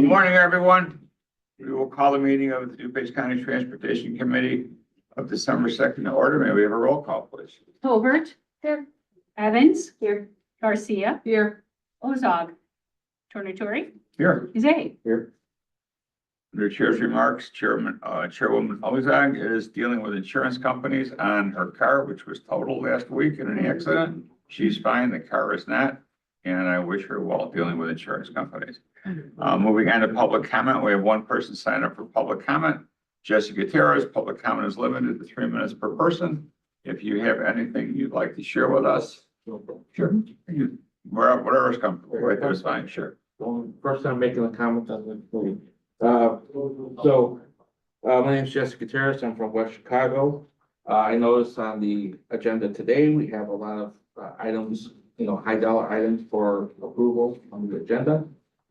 Good morning, everyone. We will call the meeting of the DuPage County Transportation Committee of December 2nd to order. May we have a roll call, please? Tolbert. Here. Evans. Here. Garcia. Here. Ozog. Tornatore. Here. Zay. Here. Under Chair's remarks, Chairwoman Ozog is dealing with insurance companies on her car, which was totaled last week in an accident. She's fine, the car is not, and I wish her well dealing with insurance companies. Moving on to public comment, we have one person signed up for public comment. Jessica Gutierrez. Public comment is limited to 3 minutes per person. If you have anything you'd like to share with us, sure. Whatever's comfortable, right there is fine, sure. First time making a comment on the movie. My name is Jessica Gutierrez. I'm from West Chicago. I noticed on the agenda today, we have a lot of items, high dollar items for approval on the agenda.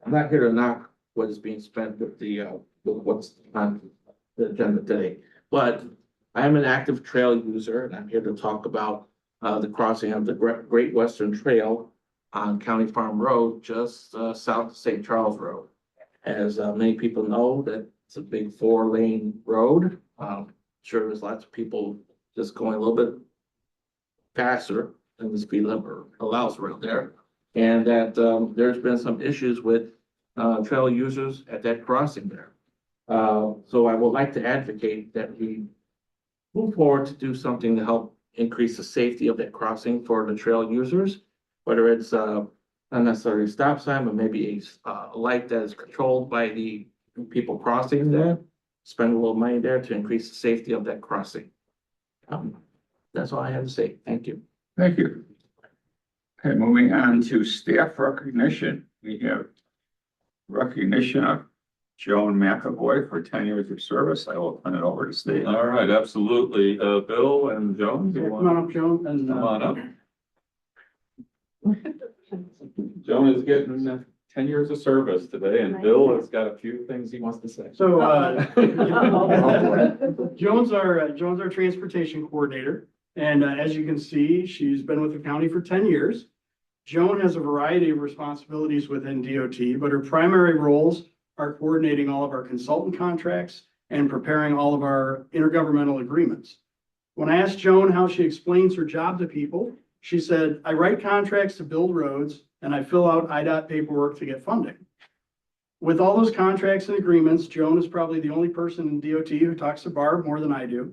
I'm not here to knock what is being spent with what's on the agenda today, but I am an active trail user and I'm here to talk about the crossing of the Great Western Trail on County Farm Road, just south of St. Charles Road. As many people know, that it's a big 4-lane road. Sure, there's lots of people just going a little bit faster than the speed limit allows around there. And that there's been some issues with trail users at that crossing there. So I would like to advocate that we move forward to do something to help increase the safety of that crossing for the trail users, whether it's not necessarily a stop sign, but maybe a light that is controlled by the people crossing there. Spend a little money there to increase the safety of that crossing. That's all I have to say. Thank you. Thank you. Okay, moving on to staff recognition. We have recognition of Joan McAvoy for 10 years of service. I will turn it over to Steve. All right, absolutely. Bill and Joan. Come on up, Joan. And, Come on up. Joan is getting 10 years of service today, and Bill has got a few things he wants to say. So, Joan's our transportation coordinator. And as you can see, she's been with the county for 10 years. Joan has a variety of responsibilities within DOT, but her primary roles are coordinating all of our consultant contracts and preparing all of our intergovernmental agreements. When I asked Joan how she explains her job to people, she said, I write contracts to build roads and I fill out IDOT paperwork to get funding. With all those contracts and agreements, Joan is probably the only person in DOT who talks to Barb more than I do.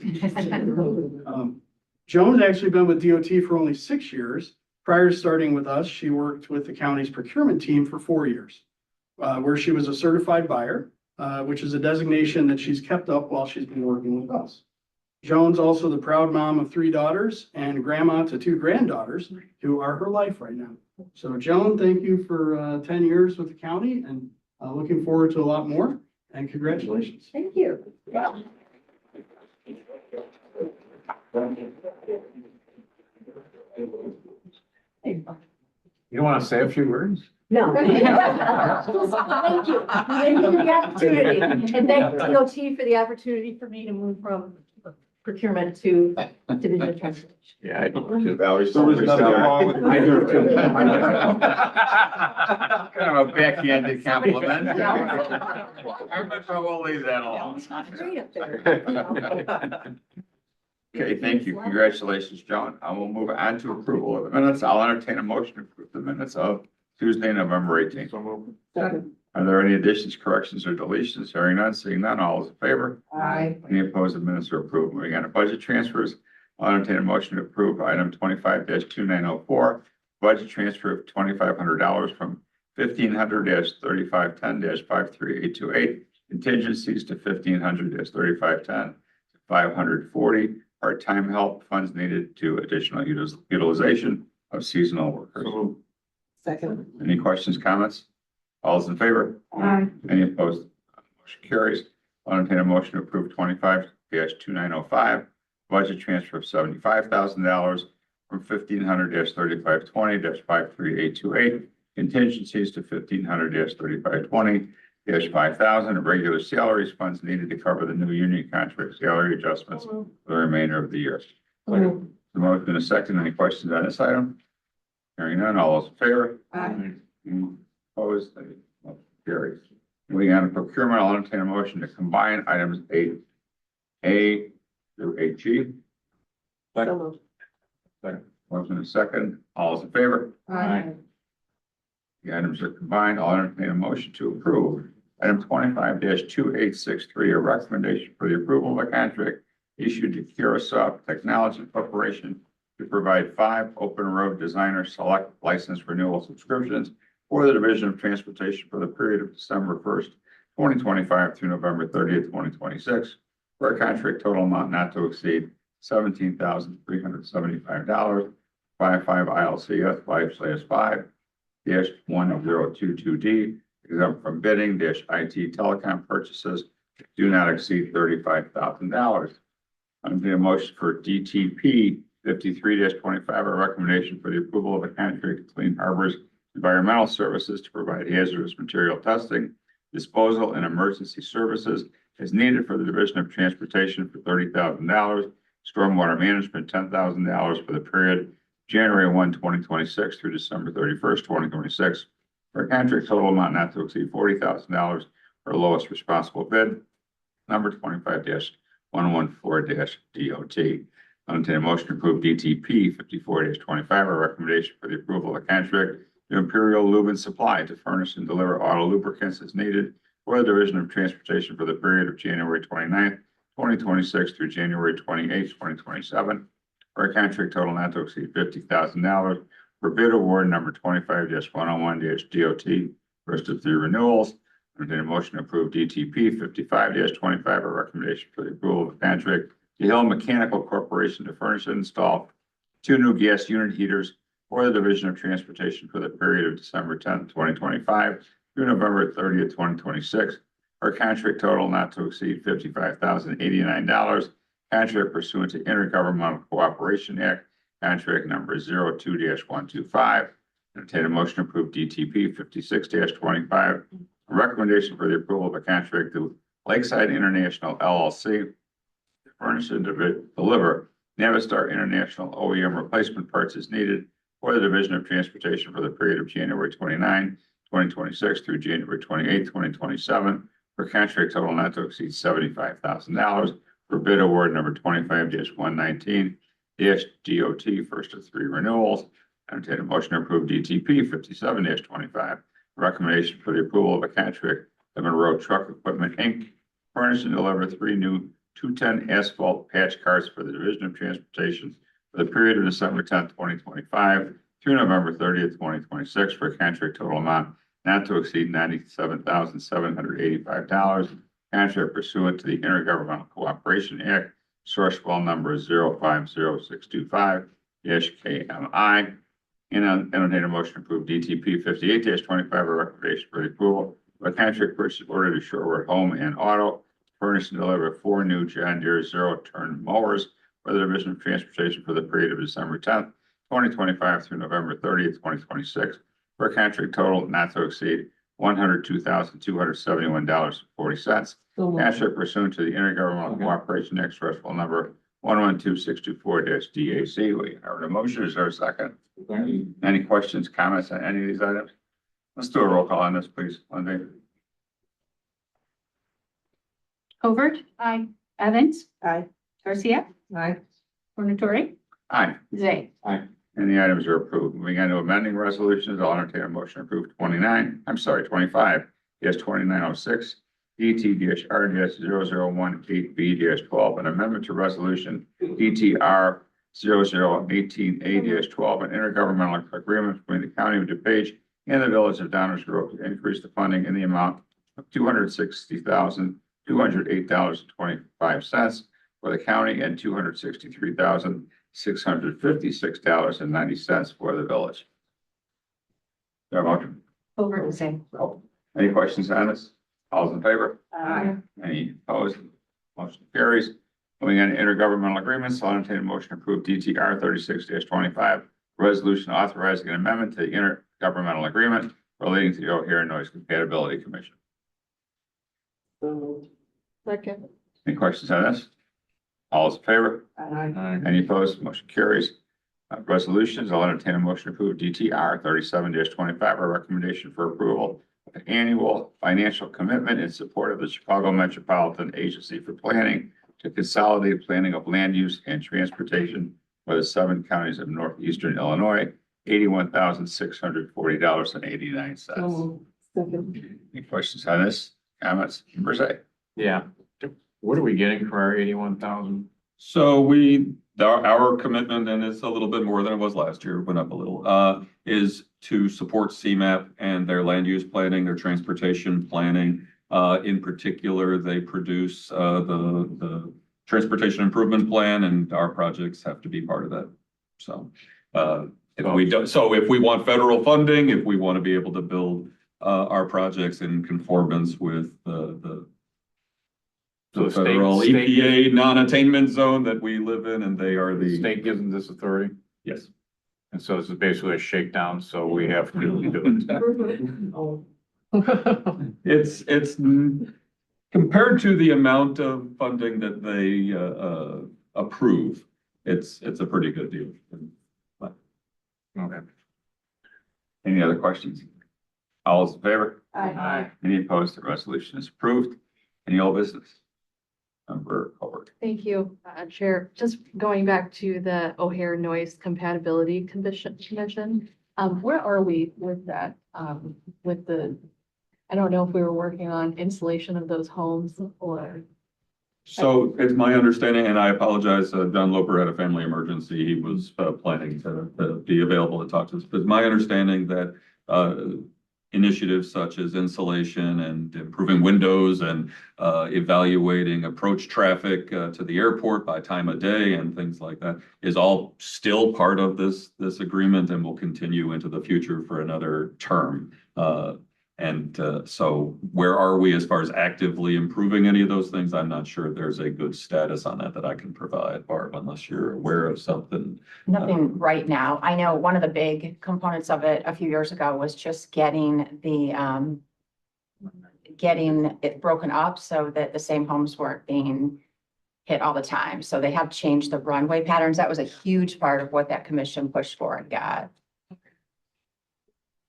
Joan's actually been with DOT for only 6 years. Prior to starting with us, she worked with the county's procurement team for 4 years, where she was a certified buyer, which is a designation that she's kept up while she's been working with us. Joan's also the proud mom of 3 daughters and grandma to 2 granddaughters who are her life right now. So Joan, thank you for 10 years with the county and looking forward to a lot more, and congratulations. Thank you. You don't want to say a few words? No. Thank you. Thank you for the opportunity. And thank DOT for the opportunity for me to move from procurement to division of transportation. Yeah, I do. Valerie's So there's nothing wrong with I do too. Kind of a backhanded compliment. We'll leave that alone. It's not great up there. Okay, thank you. Congratulations, Joan. I will move on to approval of the minutes. I'll entertain a motion to approve the minutes of Tuesday, November 18th. Are there any additions, corrections, or deletions? Hearing none, seeing none, all is in favor? Aye. Any opposed? The minutes are approved. Moving on to budget transfers. I'll entertain a motion to approve item 25-2904, budget transfer of $2,500 from 1500-3510-53828, contingencies to 1500-3510 to 540, part-time help, funds needed to additional utilization of seasonal workers. Second. Any questions, comments? All is in favor? Aye. Any opposed? Motion carries. I'll entertain a motion to approve 25-2905, budget transfer of $75,000 from 1500-3520-53828, contingencies to 1500-3520-5000, and regular salaries, funds needed to cover the new union contract salary adjustments for the remainder of the year. The motion in a second. Any questions on this item? Hearing none, all those in favor? Aye. Opposed? Motion carries. Moving on to procurement, I'll entertain a motion to combine items A through 8G. So moved. Second. Motion is second. All is in favor? Aye. The items are combined. I'll entertain a motion to approve. Item 25-2863, a recommendation for the approval of a contract issued to Curasoft Technology Corporation to provide 5 open road designer select license renewal subscriptions for the Division of Transportation for the period of December 1st, 2025 through November 30th, 2026, for a contract total amount not to exceed $17,375, 55 ILCS 5/5-1022D, exempt from bidding dash IT telecom purchases do not exceed $35,000. I'm doing a motion for DTP 53-25, a recommendation for the approval of a contract to Clean Harbors Environmental Services to provide hazardous material testing, disposal, and emergency services as needed for the Division of Transportation for $30,000, stormwater management $10,000 for the period January 1, 2026 through December 31st, 2026, for a contract total amount not to exceed $40,000 for lowest responsible bid, number 25-114-DOT. I'll entertain a motion to approve DTP 54-25, a recommendation for the approval of a contract to Imperial Lube and Supply to furnish and deliver auto lubricants as needed for the Division of Transportation for the period of January 29th, 2026 through January 28th, 2027, for a contract total not to exceed $50,000 for bid award number 25-101-DOT, first of 3 renewals. Entertain a motion to approve DTP 55-25, a recommendation for the approval of a contract to Hill Mechanical Corporation to furnish and install 2 new gas unit heaters for the Division of Transportation for the period of December 10th, 2025 through November 30th, 2026, for a contract total not to exceed $55,089, contract pursuant to Intergovernmental Cooperation Act, contract number 02-125. Entertain a motion to approve DTP 56-25, a recommendation for the approval of a contract to Lakeside International LLC to furnish and deliver Navistar International OEM replacement parts as needed for the Division of Transportation for the period of January 29, 2026 through January 28, 2027, for contract total not to exceed $75,000 for bid award number 25-119-DOT, first of 3 renewals. Entertain a motion to approve DTP 57-25, recommendation for the approval of a contract to Monroe Truck Equipment, Inc., furnish and deliver 3 new 210 asphalt patch carts for the Division of Transportation for the period of December 10th, 2025 through November 30th, 2026, for a contract total amount not to exceed $97,785. Contract pursuant to the Intergovernmental Cooperation Act, source file number 050625-KMI. And entertain a motion to approve DTP 58-25, a recommendation for the approval of a contract purchase order to Shorewood Home and Auto, furnish and deliver 4 new John Deere zero-turn mowers for the Division of Transportation for the period of December 10th, 2025 through November 30th, 2026, for a contract total not to exceed $102,271.40. Contract pursuant to the Intergovernmental Cooperation Act, source file number 112624-DAC. We have a motion. Is there a second? Any questions, comments on any of these items? Let's do a roll call on this, please. Lindsay. Covert. Aye. Evans. Aye. Garcia. Aye. Tornatori. Aye. Zay. And the items are approved. Moving on to amending resolutions, I'll entertain a motion to approve 25-2906, DT-R-0018B-12, an amendment to resolution DTR 0018A-12, an intergovernmental agreement between the County of DuPage and the Village of Downers Grove to increase the funding in the amount of $260,208.25 for the county and $263,656.90 for the village. There a motion? Covert and Zay. Any questions on this? All's in favor? Aye. Any opposed? Motion carries. Moving on to intergovernmental agreements, I'll entertain a motion to approve DTR 36-25, resolution authorizing an amendment to the intergovernmental agreement relating to the O'Hare Noise Compatibility Commission. Second. Any questions on this? All is in favor? Aye. Any opposed? Motion carries. Resolutions, I'll entertain a motion to approve DTR 37-25, a recommendation for approval annual financial commitment in support of the Chicago Metropolitan Agency for Planning to consolidate planning of land use and transportation for the 7 counties of northeastern Illinois, $81,640.89. Any questions on this? Comments? Per. Yeah. What are we getting for our 81,000? So our commitment, and it's a little bit more than it was last year, went up a little, is to support CMAP and their land use planning, their transportation planning. In particular, they produce the transportation improvement plan, and our projects have to be part of that. So if we want federal funding, if we want to be able to build our projects in conformance with the So the federal state EPA non-attainment zone that we live in, and they are The the, state gives them this authority, yes. and so this is basically a shakedown, so we have to do it. It's compared to the amount of funding that they approve, it's a pretty good deal. Okay. Any other questions? All those in favor? Aye. Any opposed? The resolution is approved. Any old business? Member Howard. Thank you, Chair. Just going back to the O'Hare Noise Compatibility Commission, where are we with that? With the, I don't know if we were working on installation of those homes or. So it's my understanding, and I apologize, John Loper had a family emergency. He was planning to be available to talk to us. But my understanding that initiatives such as insulation and improving windows and evaluating approach traffic to the airport by time of day and things like that is all still part of this agreement and will continue into the future for another term. So where are we as far as actively improving any of those things? I'm not sure there's a good status on that I can provide, Barb, unless you're aware of something. Nothing right now. I know one of the big components of it a few years ago was just getting it broken up so that the same homes weren't being hit all the time. So they have changed the runway patterns. That was a huge part of what that commission pushed for and got.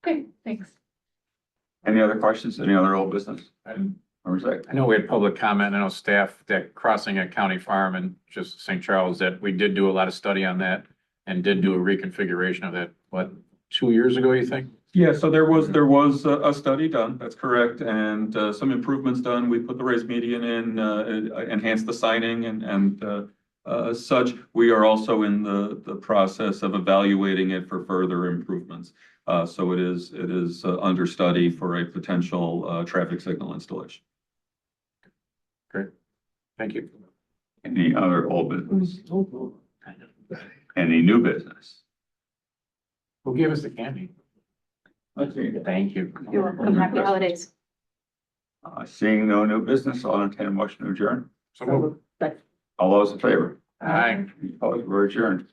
Okay, thanks. Any other questions? Any other old business? Member I know we had public comment, I know staff that crossing at County Farm and just St. Charles, that we did do a lot of study on that and did do a reconfiguration of that, what, 2 years ago, you think? Yeah, so there was a study done, that's correct, and some improvements done. We put the raised median in, enhanced the signing and such. We are also in the process of evaluating it for further improvements. So it is under study for a potential traffic signal installation. Great, thank you. Any other old business? Any new business? Who gave us the candy? Let's see. Thank you. You're welcome. Happy holidays. Seeing no new business, I'll entertain a motion to adjourn. So moved. All those in favor? Aye. Opposed? We're adjourned.